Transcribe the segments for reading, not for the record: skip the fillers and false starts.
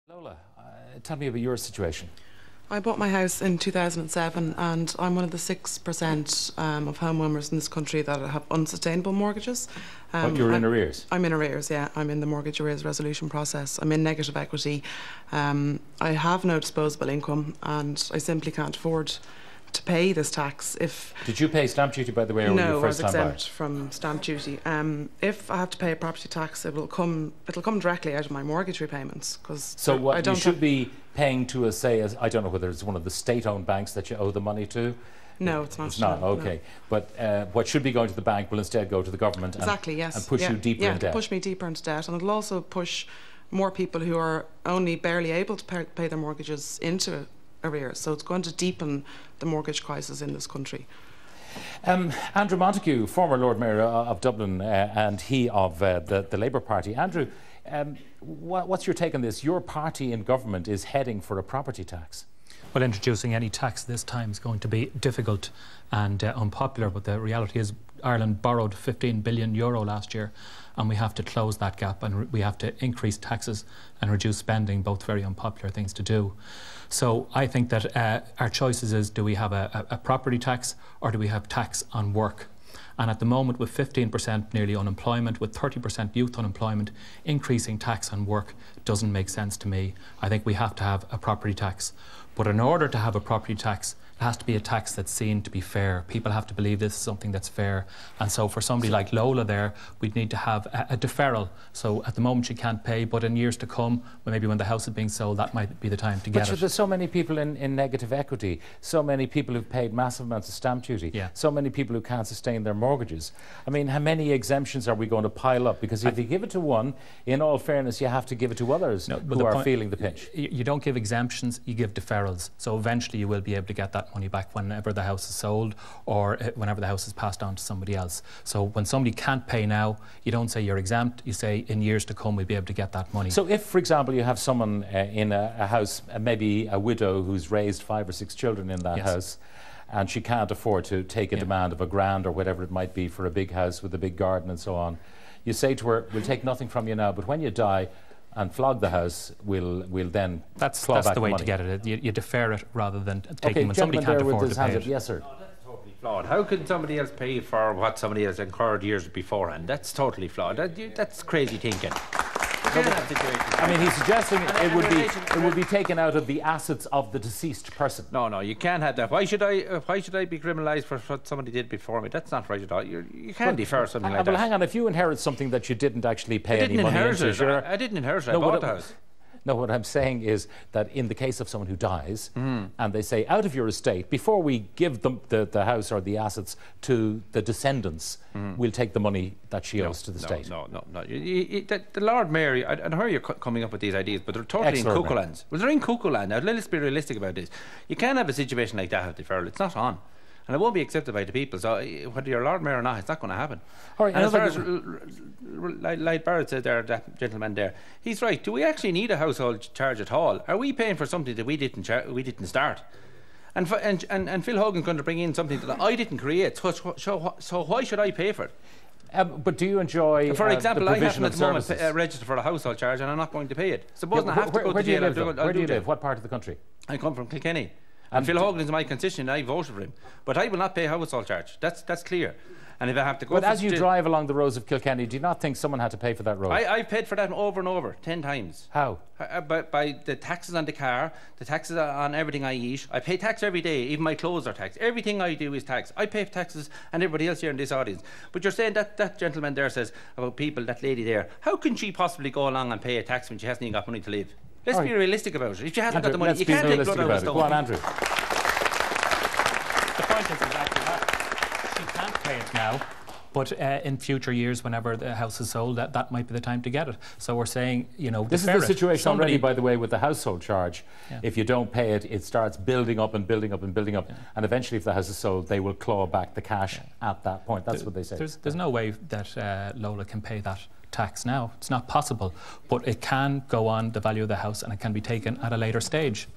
Lola, tell me about your situation. I bought my house in 2007 and I'm one of the 6% of homeowners in this country that have unsustainable mortgages. But you're in arrears? I'm in arrears, yeah. I'm in the mortgage arrears resolution process. I'm in negative equity. I have no disposable income and I simply can't afford to pay this tax. Did you pay stamp duty, by the way, or were you first time buyer? No, I was exempt from stamp duty. If I have to pay a property tax, it'll come directly out of my mortgage repayments. So what you should be paying to a, say, I don't know whether it's one of the state-owned banks that you owe the money to. No, it's not. It's not, okay. No. But what should be going to the bank will instead go to the government and push you deeper in debt. Yeah, push me deeper into debt, and it'll also push more people who are only barely able to pay their mortgages into arrears. So it's going to deepen the mortgage crisis in this country. Andrew Montague, former Lord Mayor of Dublin, and he of the Labour Party. Andrew, what's your take on this? Your party in government is heading for a property tax. Well, introducing any tax this time is going to be difficult and unpopular, but the reality is Ireland borrowed €15 billion last year, and we have to close that gap, and we have to increase taxes and reduce spending, both very unpopular things to do. So I think that our choices is, do we have a property tax or do we have tax on work? And at the moment, with 15% nearly unemployment, with 30% youth unemployment, increasing tax on work doesn't make sense to me. I think we have to have a property tax. But in order to have a property tax, it has to be a tax that's seen to be fair. People have to believe this is something that's fair. And so for somebody like Lola there, we'd need to have a deferral. So at the moment she can't pay, but in years to come, maybe when the house is being sold, that might be the time to get it. But there's so many people in negative equity, so many people who've paid massive amounts of stamp duty, so many people who can't sustain their mortgages. I mean, how many exemptions are we going to pile up? Because if you give it to one, in all fairness, you have to give it to others who are feeling the pinch. You don't give exemptions, you give deferrals. So eventually you will be able to get that money back whenever the house is sold or whenever the house is passed on to somebody else. So when somebody can't pay now, you don't say you're exempt, you say in years to come we'll be able to get that money. So if, for example, you have someone in a house, maybe a widow who's raised 5 or 6 children in that house, and she can't afford to take a demand of £1,000 or whatever it might be for a big house with a big garden and so on, you say to her, we'll take nothing from you now, but when you die and flog the house, we'll then that's claw back the way money. to get it. You defer it rather than taking when somebody can't afford to pay it. Yes, sir. That's totally flawed. How can somebody else pay for what somebody else incurred years beforehand? That's totally flawed. That's crazy thinking. I mean, he's suggesting it would be taken out of the assets of the deceased person. No, you can't have that. Why should I be criminalised for what somebody did before me? That's not right at all. You can't defer something like that. Well, hang on. If you inherit something that you didn't actually pay any money into, I didn't inherit it. I bought the house. No, what I'm saying is that in the case of someone who dies, and they say, out of your estate, before we give them the house or the assets to the descendants, we'll take the money that she owes to the state. No. The Lord Mayor, I know you're coming up with these ideas, but they're totally in cuckoo land. Well, they're in cuckoo land. Now, let's be realistic about this. You can't have a situation like that with deferral. It's not on. And it won't be accepted by the people. So whether you're Lord Mayor or not, it's not going to happen. All right, and as far as like Barrett said there, that gentleman there, he's right. Do we actually need a household charge at all? Are we paying for something that we didn't start? And Phil Hogan's going to bring in something that I didn't create. So why should I pay for it? But do you enjoy, for example, the I provision happen at the moment register for a household charge and I'm not going to pay it. Supposing I have to go to jail, where do you live? What part of the country? I come from Kilkenny. And Phil Hogan is my constituent, I voted for him. But I will not pay a household charge. That's clear. And if I have to go... But as you drive along the roads of Kilkenny, do you not think someone had to pay for that road? I've paid for that over and over, 10 times. How? By the taxes on the car, the taxes on everything I eat. I pay tax every day, even my clothes are taxed. Everything I do is tax. I pay taxes and everybody else here in this audience. But you're saying that gentleman there says about people, that lady there, how can she possibly go along and pay a tax when she hasn't even got money to live? Let's be realistic about it. If she hasn't got the money, you can't take blood out of stone. Go on, Andrew. The point is exactly that. She can't pay it now, but in future years, whenever the house is sold, that might be the time to get it. So we're saying, this is the situation already, by the way, with the household charge. If you don't pay it, it starts building up and building up and building up. And eventually, if the house is sold, they will claw back the cash at that point. That's what they say. There's no way that Lola can pay that tax now. It's not possible. But it can go on the value of the house and it can be taken at a later stage.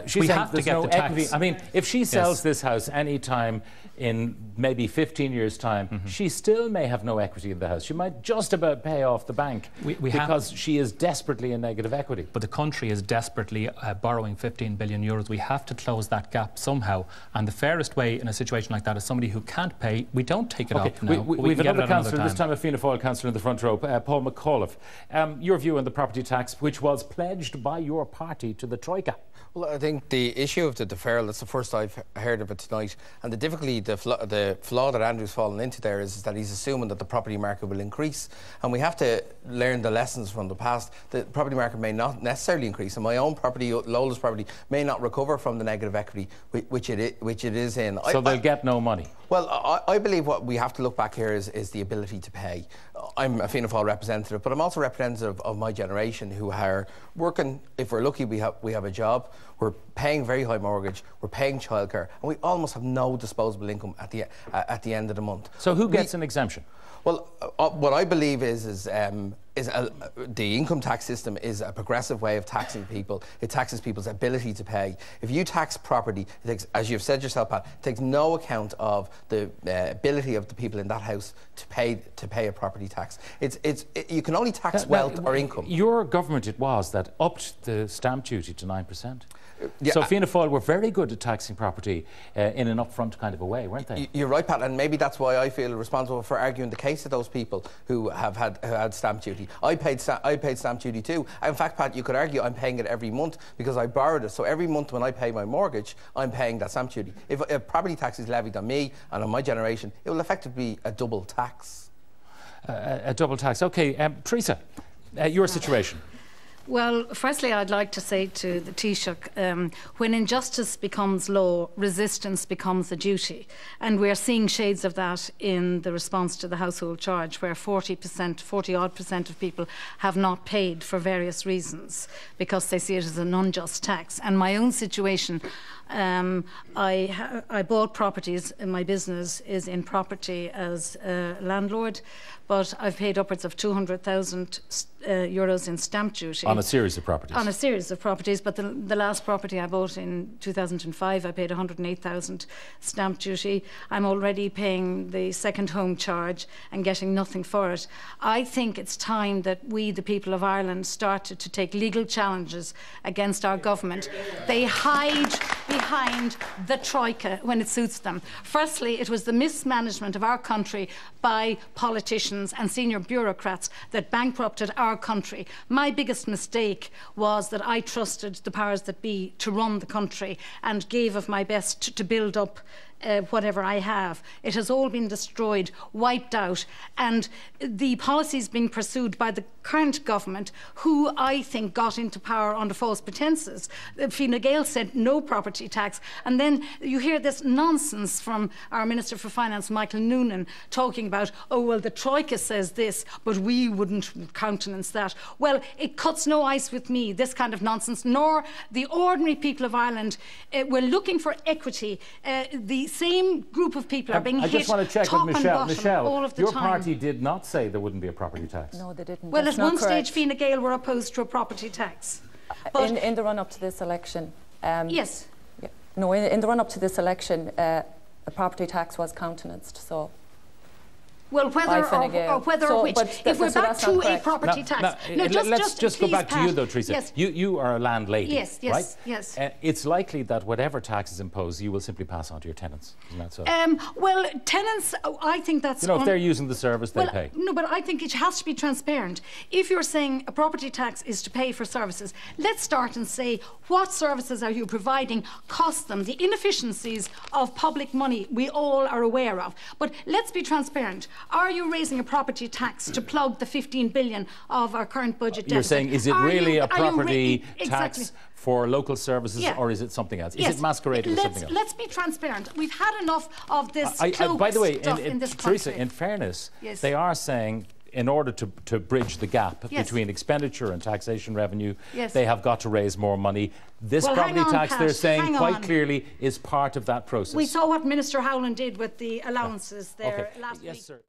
She's saying there's no equity. tax. I mean, if she sells this house any time in maybe 15 years' time, she still may have no equity in the house. She might just about pay off the bank because she is desperately in negative equity. But the country is desperately borrowing 15 billion euros. We have to close that gap somehow. And the fairest way in a situation like that is somebody who can't pay. We don't take it off now. We've another councillor, this time a Fianna Fáil councillor in the front row, Paul McAuliffe. Your view on the property tax, which was pledged by your party to the Troika. Well, I think the issue of the deferral, that's the first I've heard of it tonight. And the difficulty, the flaw that Andrew's fallen into there is that he's assuming that the property market will increase. And we have to learn the lessons from the past. The property market may not necessarily increase. And my own property, Lola's property, may not recover from the negative equity which it is in. So they'll get no money? Well, I believe what we have to look back here is the ability to pay. I'm a Fianna Fáil representative, but I'm also representative of my generation who are working. If we're lucky, we have a job. We're paying very high mortgage. We're paying childcare, and we almost have no disposable income at the end of the month. So who gets an exemption? Well, what I believe is the income tax system is a progressive way of taxing people. It taxes people's ability to pay. If you tax property, it takes, as you've said yourself, Pat, it takes no account of the ability of the people in that house to pay a property tax. You can only tax wealth or income. Your government, it was that upped the stamp duty to 9%. Yeah, so Fianna Fáil were very good at taxing property in an upfront kind of a way, weren't they? You're right, Pat, and maybe that's why I feel responsible for arguing the case of those people who have had stamp duty. I paid stamp duty too. In fact, Pat, you could argue I'm paying it every month because I borrowed it. So every month when I pay my mortgage, I'm paying that stamp duty. If a property tax is levied on me and on my generation, it will effectively be a double tax. A double tax. OK, Teresa, your situation. Well, firstly, I'd like to say to the Taoiseach, when injustice becomes law, resistance becomes a duty. And we're seeing shades of that in the response to the household charge, where 40-odd% of people have not paid for various reasons because they see it as an unjust tax. And my own situation, I bought properties, and my business is in property as a landlord, but I've paid upwards of 200,000 euros in stamp duty. On a series of properties? On a series of properties, but the last property I bought in 2005, I paid 108,000 stamp duty. I'm already paying the second home charge and getting nothing for it. I think it's time that we, the people of Ireland, started to take legal challenges against our government. They hide behind the Troika when it suits them. Firstly, it was the mismanagement of our country by politicians and senior bureaucrats that bankrupted our country. My biggest mistake was that I trusted the powers that be to run the country and gave of my best to build up whatever I have. It has all been destroyed, wiped out, and the policies being pursued by the current government, who I think got into power under false pretences. Fine Gael said no property tax, and then you hear this nonsense from our Minister for Finance, Michael Noonan, talking about, oh, well, the Troika says this, but we wouldn't countenance that. Well, it cuts no ice with me, this kind of nonsense, nor the ordinary people of Ireland. We're looking for equity. The same group of people are being hit. I just want to check with Michelle. Michelle, all of the your time. Party did not say there wouldn't be a property tax. No, they didn't. Well, That's at one correct. stage, Fine Gael were opposed to a property tax. But in the run-up to this election. Yes. Yeah, no, in the run-up to this election, a property tax was countenanced. So. Well, whether or whether or which. If we're back to a property tax. Let's just go back to you, though, Teresa. Yes. You are a landlady, yes, right? Yes. It's likely that whatever tax is imposed, you will simply pass on to your tenants. Isn't that so? Well, tenants, I think that's... You know, if they're using the service, they pay. No, but I think it has to be transparent. If you're saying a property tax is to pay for services, let's start and say, what services are you providing? Cost them. The inefficiencies of public money we all are aware of. But let's be transparent. Are you raising a property tax to plug the 15 billion of our current budget deficit? You're saying, is it really a property tax for local services, or is it something else? Is it masquerading as something else? Let's be transparent. We've had enough of this by the way, in this Teresa, country. in fairness, they are saying, in order to bridge the gap between expenditure and taxation revenue, they have got to raise more money. This property tax, they're saying quite clearly, is part of that process. We saw what Minister Howland did with the allowances there last week. Yes, sir.